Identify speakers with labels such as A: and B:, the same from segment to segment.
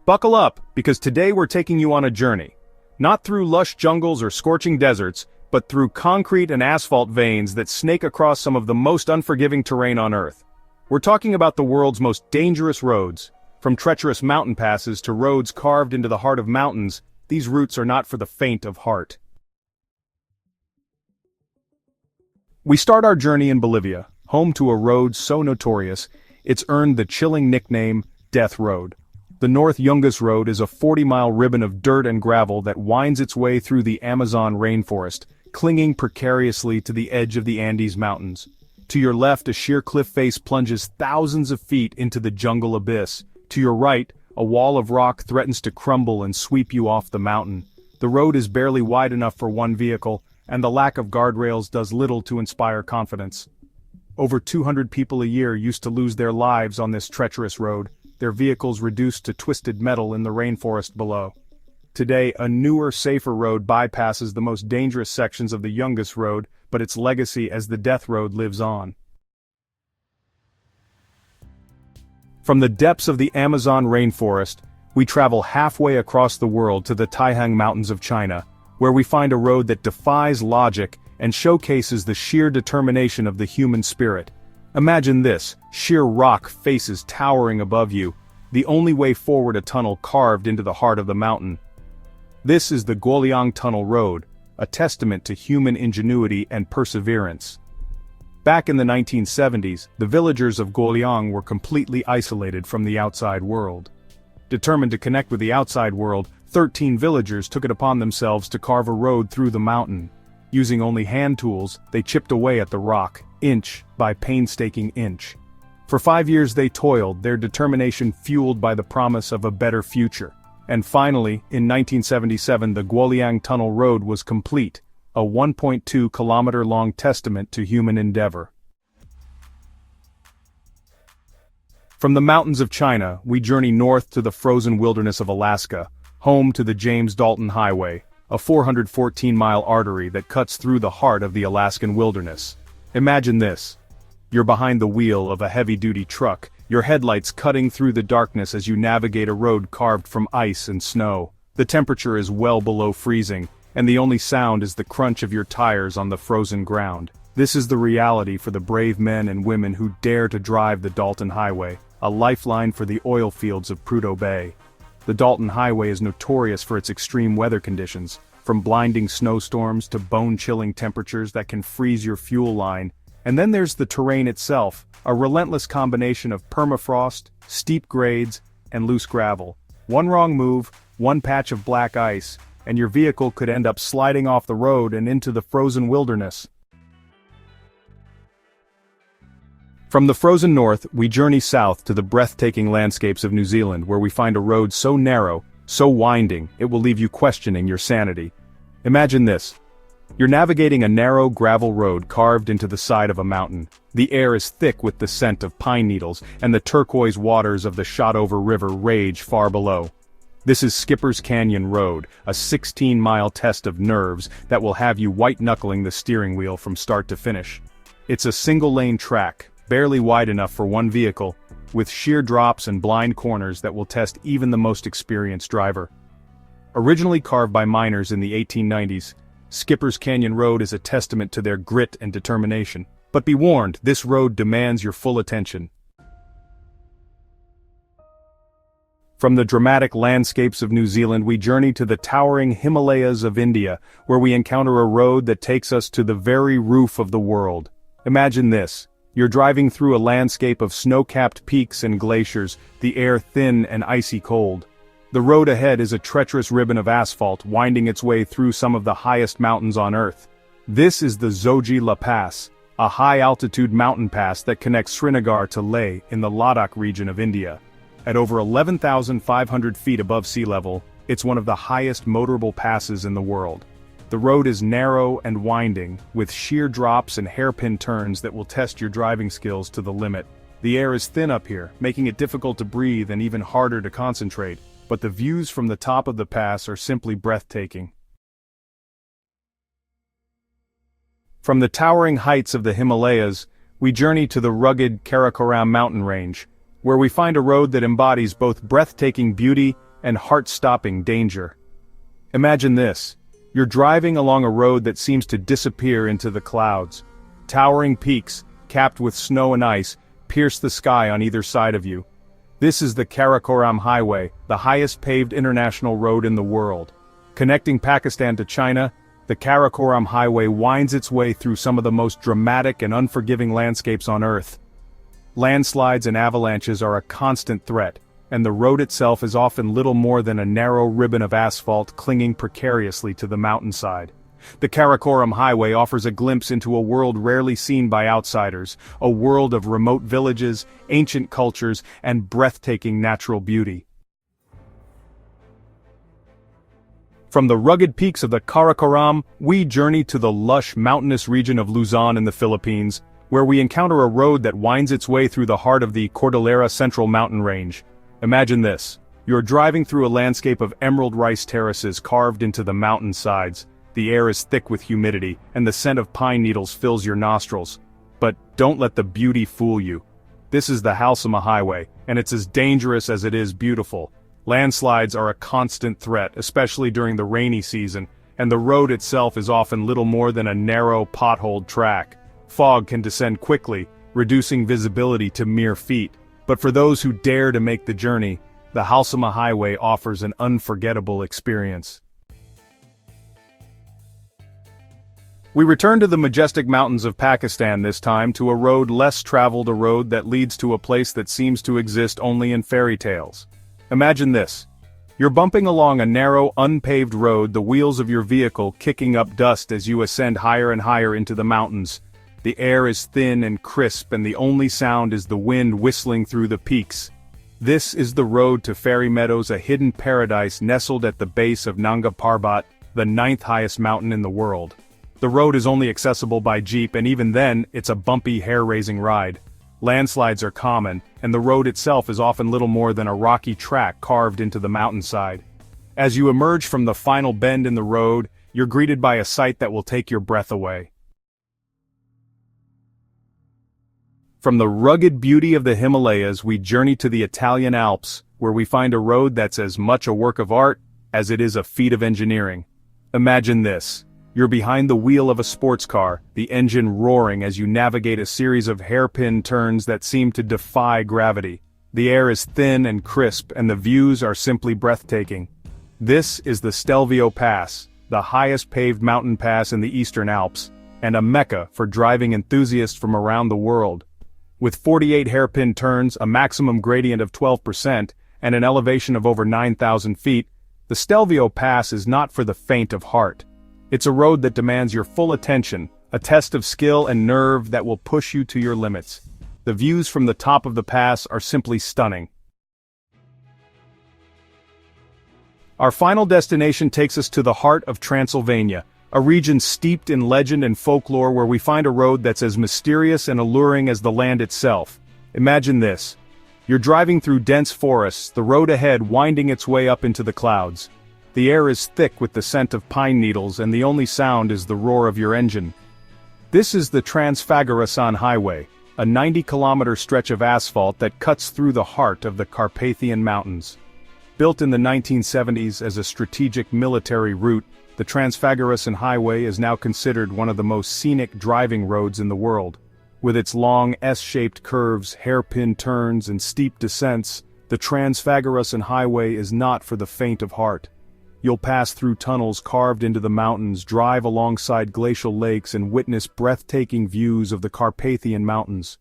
A: Buckle up, because today we're taking you on a journey. Not through lush jungles or scorching deserts, but through concrete and asphalt veins that snake across some of the most unforgiving terrain on Earth. We're talking about the world's most dangerous roads. From treacherous mountain passes to roads carved into the heart of mountains, these routes are not for the faint of heart. We start our journey in Bolivia, home to a road so notorious, it's earned the chilling nickname, Death Road. The North Yungas Road is a 40-mile ribbon of dirt and gravel that winds its way through the Amazon rainforest, clinging precariously to the edge of the Andes Mountains. To your left, a sheer cliff face plunges thousands of feet into the jungle abyss. To your right, a wall of rock threatens to crumble and sweep you off the mountain. The road is barely wide enough for one vehicle, and the lack of guardrails does little to inspire confidence. Over 200 people a year used to lose their lives on this treacherous road, their vehicles reduced to twisted metal in the rainforest below. Today, a newer, safer road bypasses the most dangerous sections of the Yungas Road, but its legacy as the Death Road lives on. From the depths of the Amazon rainforest, we travel halfway across the world to the Taihang Mountains of China, where we find a road that defies logic and showcases the sheer determination of the human spirit. Imagine this, sheer rock faces towering above you, the only way forward a tunnel carved into the heart of the mountain. This is the Guoliang Tunnel Road, a testament to human ingenuity and perseverance. Back in the 1970s, the villagers of Guoliang were completely isolated from the outside world. Determined to connect with the outside world, 13 villagers took it upon themselves to carve a road through the mountain. Using only hand tools, they chipped away at the rock, inch by painstaking inch. For 5 years they toiled, their determination fueled by the promise of a better future. And finally, in 1977 the Guoliang Tunnel Road was complete, a 1.2-kilometer-long testament to human endeavor. From the mountains of China, we journey north to the frozen wilderness of Alaska, home to the James Dalton Highway, a 414-mile artery that cuts through the heart of the Alaskan wilderness. Imagine this. You're behind the wheel of a heavy-duty truck, your headlights cutting through the darkness as you navigate a road carved from ice and snow. The temperature is well below freezing, and the only sound is the crunch of your tires on the frozen ground. This is the reality for the brave men and women who dare to drive the Dalton Highway, a lifeline for the oil fields of Prudhoe Bay. The Dalton Highway is notorious for its extreme weather conditions, from blinding snowstorms to bone-chilling temperatures that can freeze your fuel line. And then there's the terrain itself, a relentless combination of permafrost, steep grades, and loose gravel. One wrong move, one patch of black ice, and your vehicle could end up sliding off the road and into the frozen wilderness. From the frozen north, we journey south to the breathtaking landscapes of New Zealand, where we find a road so narrow, so winding, it will leave you questioning your sanity. Imagine this. You're navigating a narrow gravel road carved into the side of a mountain. The air is thick with the scent of pine needles, and the turquoise waters of the Shotover River rage far below. This is Skipper's Canyon Road, a 16-mile test of nerves that will have you white-knuckling the steering wheel from start to finish. It's a single-lane track, barely wide enough for one vehicle, with sheer drops and blind corners that will test even the most experienced driver. Originally carved by miners in the 1890s, Skipper's Canyon Road is a testament to their grit and determination. But be warned, this road demands your full attention. From the dramatic landscapes of New Zealand we journey to the towering Himalayas of India, where we encounter a road that takes us to the very roof of the world. Imagine this. You're driving through a landscape of snow-capped peaks and glaciers, the air thin and icy cold. The road ahead is a treacherous ribbon of asphalt winding its way through some of the highest mountains on Earth. This is the Zoji La Pass, a high-altitude mountain pass that connects Srinagar to Leh in the Ladakh region of India. At over 11,500 feet above sea level, it's one of the highest motorable passes in the world. The road is narrow and winding, with sheer drops and hairpin turns that will test your driving skills to the limit. The air is thin up here, making it difficult to breathe and even harder to concentrate, but the views from the top of the pass are simply breathtaking. From the towering heights of the Himalayas, we journey to the rugged Karakoram mountain range, where we find a road that embodies both breathtaking beauty and heart-stopping danger. Imagine this. You're driving along a road that seems to disappear into the clouds. Towering peaks, capped with snow and ice, pierce the sky on either side of you. This is the Karakoram Highway, the highest paved international road in the world. Connecting Pakistan to China, the Karakoram Highway winds its way through some of the most dramatic and unforgiving landscapes on Earth. Landslides and avalanches are a constant threat, and the road itself is often little more than a narrow ribbon of asphalt clinging precariously to the mountainside. The Karakoram Highway offers a glimpse into a world rarely seen by outsiders, a world of remote villages, ancient cultures, and breathtaking natural beauty. From the rugged peaks of the Karakoram, we journey to the lush mountainous region of Luzon in the Philippines, where we encounter a road that winds its way through the heart of the Cordilleras Central Mountain Range. Imagine this. You're driving through a landscape of emerald rice terraces carved into the mountain sides. The air is thick with humidity, and the scent of pine needles fills your nostrils. But don't let the beauty fool you. This is the Halsema Highway, and it's as dangerous as it is beautiful. Landslides are a constant threat, especially during the rainy season, and the road itself is often little more than a narrow, potholed track. Fog can descend quickly, reducing visibility to mere feet. But for those who dare to make the journey, the Halsema Highway offers an unforgettable experience. We return to the majestic mountains of Pakistan this time to a road less traveled, a road that leads to a place that seems to exist only in fairy tales. Imagine this. You're bumping along a narrow, unpaved road, the wheels of your vehicle kicking up dust as you ascend higher and higher into the mountains. The air is thin and crisp, and the only sound is the wind whistling through the peaks. This is the road to Fairy Meadows, a hidden paradise nestled at the base of Nanga Parbat, the 9th highest mountain in the world. The road is only accessible by jeep, and even then, it's a bumpy, hair-raising ride. Landslides are common, and the road itself is often little more than a rocky track carved into the mountainside. As you emerge from the final bend in the road, you're greeted by a sight that will take your breath away. From the rugged beauty of the Himalayas, we journey to the Italian Alps, where we find a road that's as much a work of art as it is a feat of engineering. Imagine this. You're behind the wheel of a sports car, the engine roaring as you navigate a series of hairpin turns that seem to defy gravity. The air is thin and crisp, and the views are simply breathtaking. This is the Stelvio Pass, the highest paved mountain pass in the Eastern Alps, and a mecca for driving enthusiasts from around the world. With 48 hairpin turns, a maximum gradient of 12%, and an elevation of over 9,000 feet, the Stelvio Pass is not for the faint of heart. It's a road that demands your full attention, a test of skill and nerve that will push you to your limits. The views from the top of the pass are simply stunning. Our final destination takes us to the heart of Transylvania, a region steeped in legend and folklore where we find a road that's as mysterious and alluring as the land itself. Imagine this. You're driving through dense forests, the road ahead winding its way up into the clouds. The air is thick with the scent of pine needles, and the only sound is the roar of your engine. This is the Transfagarasan Highway, a 90-kilometer stretch of asphalt that cuts through the heart of the Carpathian Mountains. Built in the 1970s as a strategic military route, the Transfagarasan Highway is now considered one of the most scenic driving roads in the world. With its long S-shaped curves, hairpin turns, and steep descents, the Transfagarasan Highway is not for the faint of heart. You'll pass through tunnels carved into the mountains, drive alongside glacial lakes, and witness breathtaking views of the Carpathian Mountains.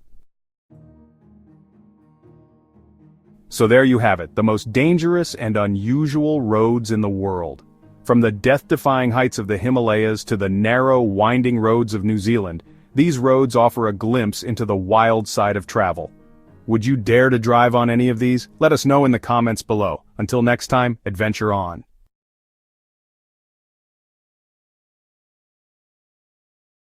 A: So there you have it, the most dangerous and unusual roads in the world. From the death-defying heights of the Himalayas to the narrow, winding roads of New Zealand, these roads offer a glimpse into the wild side of travel. Would you dare to drive on any of these? Let us know in the comments below. Until next time, adventure on.